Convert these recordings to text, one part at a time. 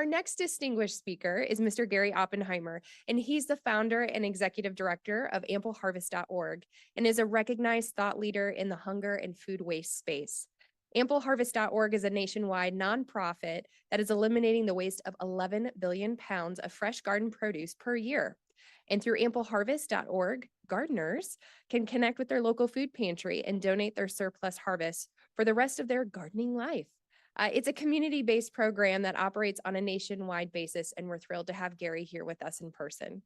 next distinguished speaker is Mr. Gary Oppenheimer, and he's the founder and executive director of AmpleHarvest.org and is a recognized thought leader in the hunger and food waste space. AmpleHarvest.org is a nationwide nonprofit that is eliminating the waste of 11 billion pounds of fresh garden produce per year. And through AmpleHarvest.org, gardeners can connect with their local food pantry and donate their surplus harvest for the rest of their gardening life. It's a community-based program that operates on a nationwide basis, and we're thrilled to have Gary here with us in person.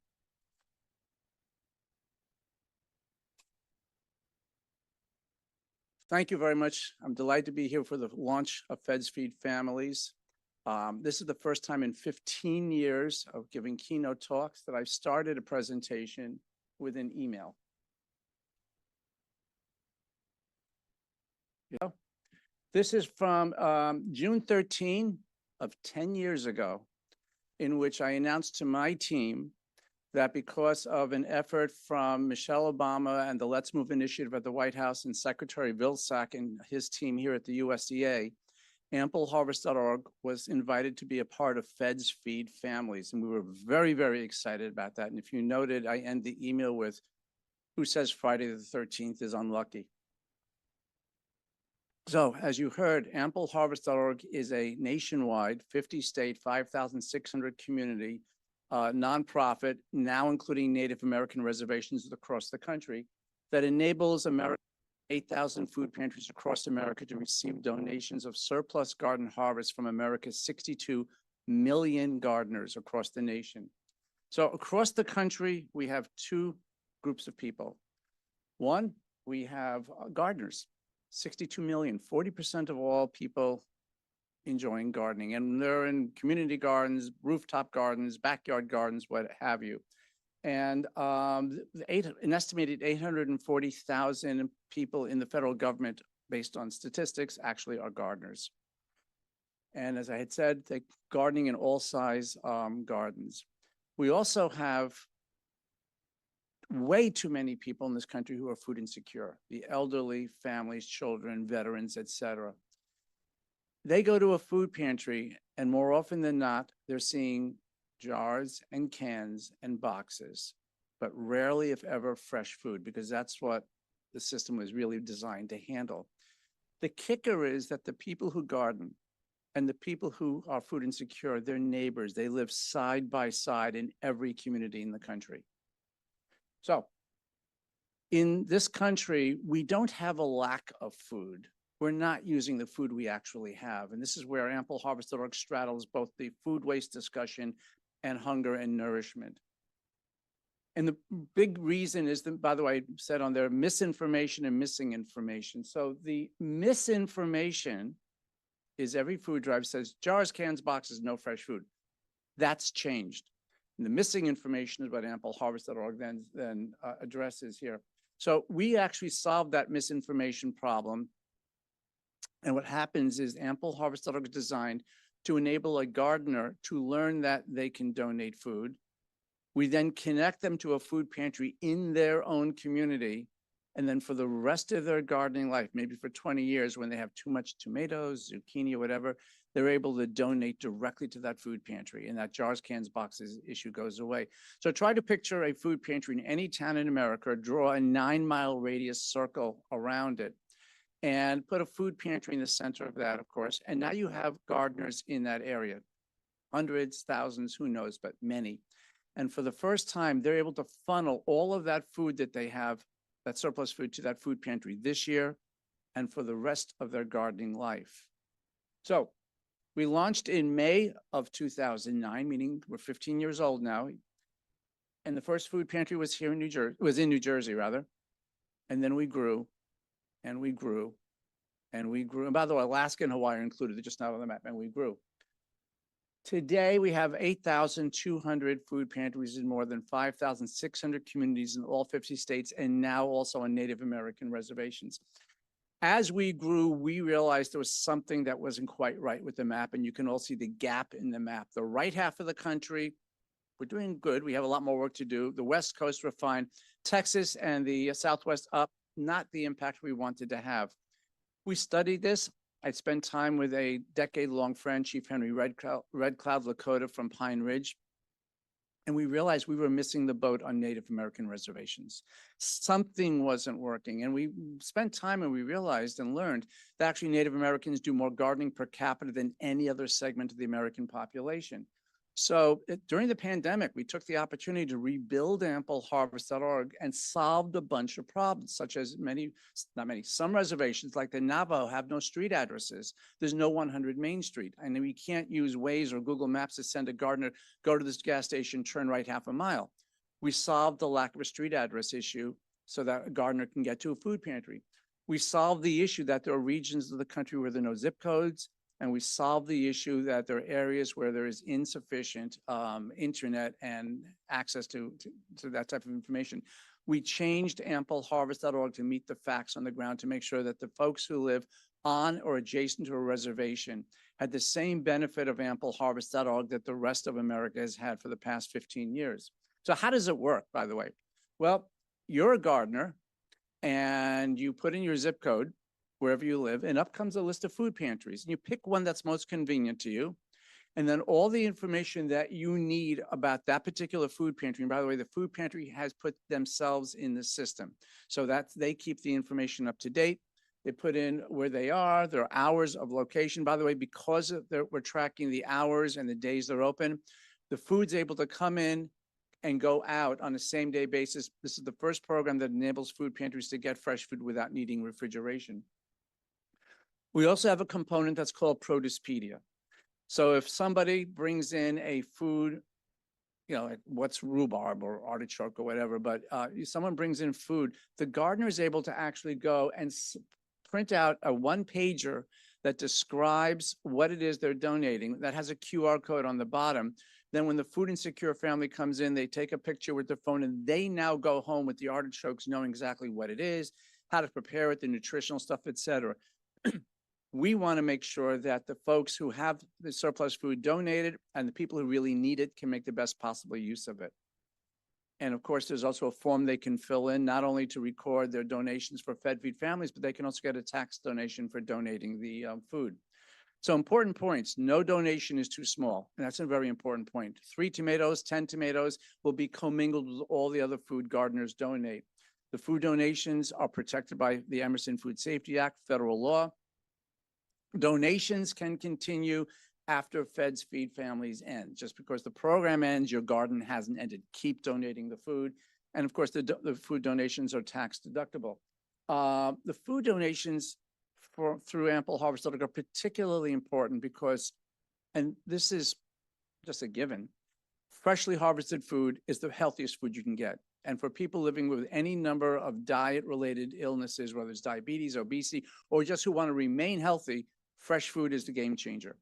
Thank you very much. I'm delighted to be here for the launch of Feds Feed Families. This is the first time in 15 years of giving keynote talks that I've started a presentation with an email. Yeah. This is from June 13 of 10 years ago, in which I announced to my team that because of an effort from Michelle Obama and the Let's Move initiative at the White House and Secretary Vilsack and his team here at the USDA, AmpleHarvest.org was invited to be a part of Feds Feed Families. And we were very, very excited about that. And if you noted, I end the email with, who says Friday the 13th is unlucky? So as you heard, AmpleHarvest.org is a nationwide 50-state, 5,600 community nonprofit, now including Native American reservations across the country, that enables 8,000 food pantries across America to receive donations of surplus garden harvest from America's 62 million gardeners across the nation. So across the country, we have two groups of people. One, we have gardeners. 62 million, 40% of all people enjoying gardening. And they're in community gardens, rooftop gardens, backyard gardens, what have you. And an estimated 840,000 people in the federal government, based on statistics, actually are gardeners. And as I had said, they're gardening in all size gardens. We also have way too many people in this country who are food insecure, the elderly, families, children, veterans, et cetera. They go to a food pantry, and more often than not, they're seeing jars and cans and boxes, but rarely, if ever, fresh food, because that's what the system was really designed to handle. The kicker is that the people who garden and the people who are food insecure, they're neighbors. They live side by side in every community in the country. So in this country, we don't have a lack of food. We're not using the food we actually have. And this is where AmpleHarvest.org straddles both the food waste discussion and hunger and nourishment. And the big reason is, that, by the way, I said on there, misinformation and missing information. So the misinformation is every food drive says jars, cans, boxes, no fresh food. That's changed. And the missing information is what AmpleHarvest.org then addresses here. So we actually solved that misinformation problem. And what happens is AmpleHarvest.org is designed to enable a gardener to learn that they can donate food. We then connect them to a food pantry in their own community. And then for the rest of their gardening life, maybe for 20 years, when they have too much tomatoes, zucchini, or whatever, they're able to donate directly to that food pantry, and that jars, cans, boxes issue goes away. So try to picture a food pantry in any town in America, draw a 9-mile radius circle around it, and put a food pantry in the center of that, of course. And now you have gardeners in that area, hundreds, thousands, who knows, but many. And for the first time, they're able to funnel all of that food that they have, that surplus food, to that food pantry this year and for the rest of their gardening life. So we launched in May of 2009, meaning we're 15 years old now. And the first food pantry was here in New Jersey, rather. And then we grew and we grew and we grew. And by the way, Alaska and Hawaii are included. They're just not on the map, and we grew. Today, we have 8,200 food pantries in more than 5,600 communities in all 50 states, and now also on Native American reservations. As we grew, we realized there was something that wasn't quite right with the map, and you can all see the gap in the map. The right half of the country, we're doing good. We have a lot more work to do. The West Coast, we're fine. Texas and the Southwest up, not the impact we wanted to have. We studied this, I spent time with a decade-long friend, Chief Henry Red Cloud Lakota from Pine Ridge. And we realized we were missing the boat on Native American reservations. Something wasn't working. And we spent time and we realized and learned that actually Native Americans do more gardening per capita than any other segment of the American population. So during the pandemic, we took the opportunity to rebuild AmpleHarvest.org and solved a bunch of problems, such as some reservations like the Navajo have no street addresses. There's no 100 Main Street. And we can't use Waze or Google Maps to send a gardener, go to this gas station, turn right half a mile. We solved the lack of a street address issue so that a gardener can get to a food pantry. We solved the issue that there are regions of the country where there are no zip codes. And we solved the issue that there are areas where there is insufficient internet and access to that type of information. We changed AmpleHarvest.org to meet the facts on the ground to make sure that the folks who live on or adjacent to a reservation had the same benefit of AmpleHarvest.org that the rest of America has had for the past 15 years. So how does it work, by the way? Well, you're a gardener and you put in your zip code wherever you live, and up comes a list of food pantries. And you pick one that's most convenient to you. And then all the information that you need about that particular food pantry. And by the way, the food pantry has put themselves in the system so that they keep the information up to date. They put in where they are, their hours of location. By the way, because we're tracking the hours and the days they're open, the food's able to come in and go out on a same day basis. This is the first program that enables food pantries to get fresh food without needing refrigeration. We also have a component that's called Producepedia. So if somebody brings in a food, like what's rhubarb or artichoke or whatever, but someone brings in food, the gardener is able to actually go and print out a one-pager that describes what it is they're donating, that has a QR code on the bottom. Then when the food insecure family comes in, they take a picture with their phone and they now go home with the artichokes knowing exactly what it is, how to prepare it, the nutritional stuff, et cetera. We want to make sure that the folks who have the surplus food donated and the people who really need it can make the best possible use of it. And of course, there's also a form they can fill in, not only to record their donations for Fed Feed Families, but they can also get a tax donation for donating the food. So important points, no donation is too small. And that's a very important point. 3 tomatoes, 10 tomatoes will be commingled with all the other food gardeners donate. The food donations are protected by the Emerson Food Safety Act, federal law. Donations can continue after Feds Feed Families end. Just because the program ends, your garden hasn't ended. Keep donating the food. And of course, the food donations are tax deductible. The food donations through AmpleHarvest.org are particularly important because, and this is just a given, freshly harvested food is the healthiest food you can get. And for people living with any number of diet-related illnesses, whether it's diabetes, obesity, or just who want to remain healthy, fresh food is the game changer.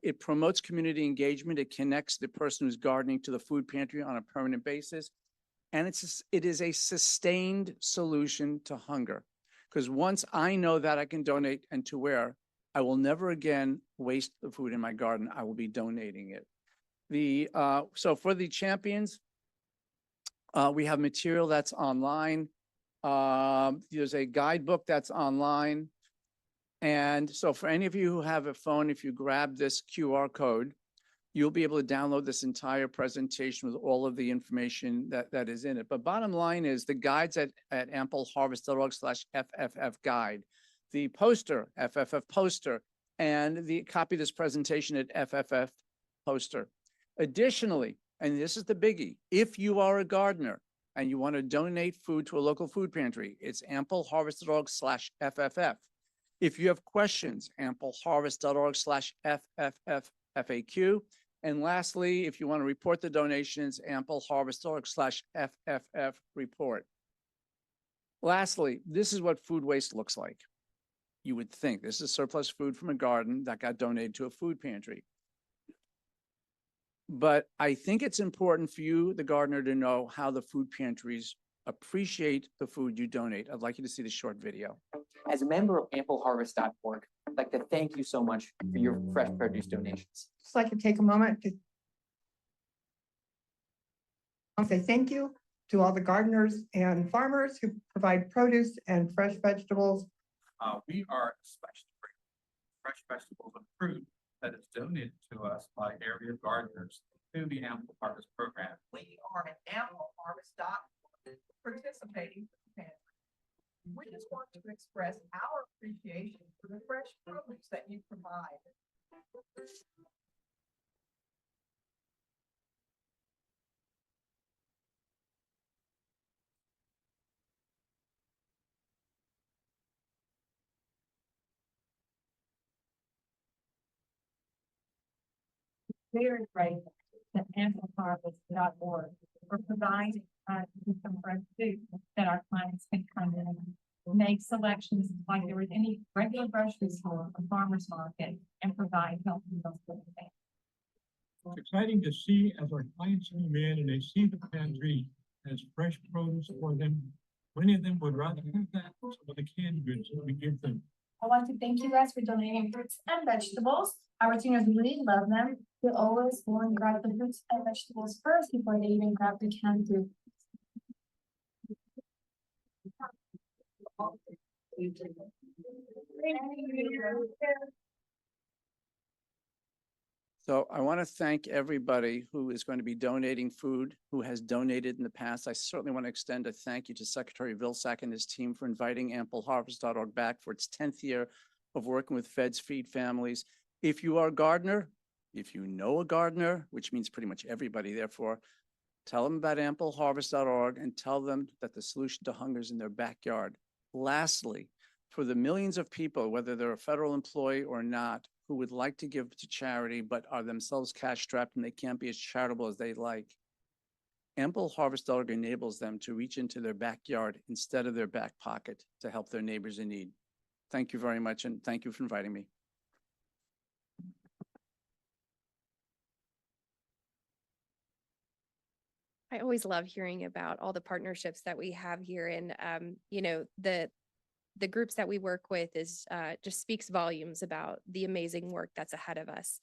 It promotes community engagement. It connects the person who's gardening to the food pantry on a permanent basis. And it is a sustained solution to hunger. Because once I know that I can donate and to where, I will never again waste the food in my garden. I will be donating it. So for the champions, we have material that's online. There's a guidebook that's online. And so for any of you who have a phone, if you grab this QR code, you'll be able to download this entire presentation with all of the information that is in it. But bottom line is the guides at ampleharvest.org/FFF guide, the poster, FFF poster, and the copy of this presentation at FFF poster. Additionally, and this is the biggie, if you are a gardener and you want to donate food to a local food pantry, it's ampleharvest.org/FFF. If you have questions, ampleharvest.org/FFF-FAQ. And lastly, if you want to report the donations, ampleharvest.org/FFF report. Lastly, this is what food waste looks like. You would think this is surplus food from a garden that got donated to a food pantry. But I think it's important for you, the gardener, to know how the food pantries appreciate the food you donate. I'd like you to see this short video. As a member of AmpleHarvest.org, I'd like to thank you so much for your fresh produce donations. Just like to take a moment to say thank you to all the gardeners and farmers who provide produce and fresh vegetables. We are especially grateful fresh vegetables and fruit that is donated to us by area gardeners through the Ample Harvest program. We are at AmpleHarvest.org participating in the pantry. We just want to express our appreciation for the fresh produce that you provide. Very grateful to AmpleHarvest.org for providing with some fresh food that our clients can come in and make selections like there was any regular grocery store or farmer's market and provide healthy meals for the family. It's exciting to see as our clients come in and they see the pantry as fresh produce for them. Many of them would rather have that than some of the canned goods that we give them. I want to thank you guys for donating fruits and vegetables. Our seniors really love them. They always go and grab the fruits and vegetables first before they even grab the canned food. So I want to thank everybody who is going to be donating food, who has donated in the past. I certainly want to extend a thank you to Secretary Vilsack and his team for inviting AmpleHarvest.org back for its 10th year of working with Feds Feed Families. If you are a gardener, if you know a gardener, which means pretty much everybody, therefore, tell them about AmpleHarvest.org and tell them that the solution to hunger is in their backyard. Lastly, for the millions of people, whether they're a federal employee or not, who would like to give to charity but are themselves cash strapped and they can't be as charitable as they'd like, AmpleHarvest.org enables them to reach into their backyard instead of their back pocket to help their neighbors in need. Thank you very much, and thank you for inviting me. I always love hearing about all the partnerships that we have here, and you know, the groups that we work with is just speaks volumes about the amazing work that's ahead of us.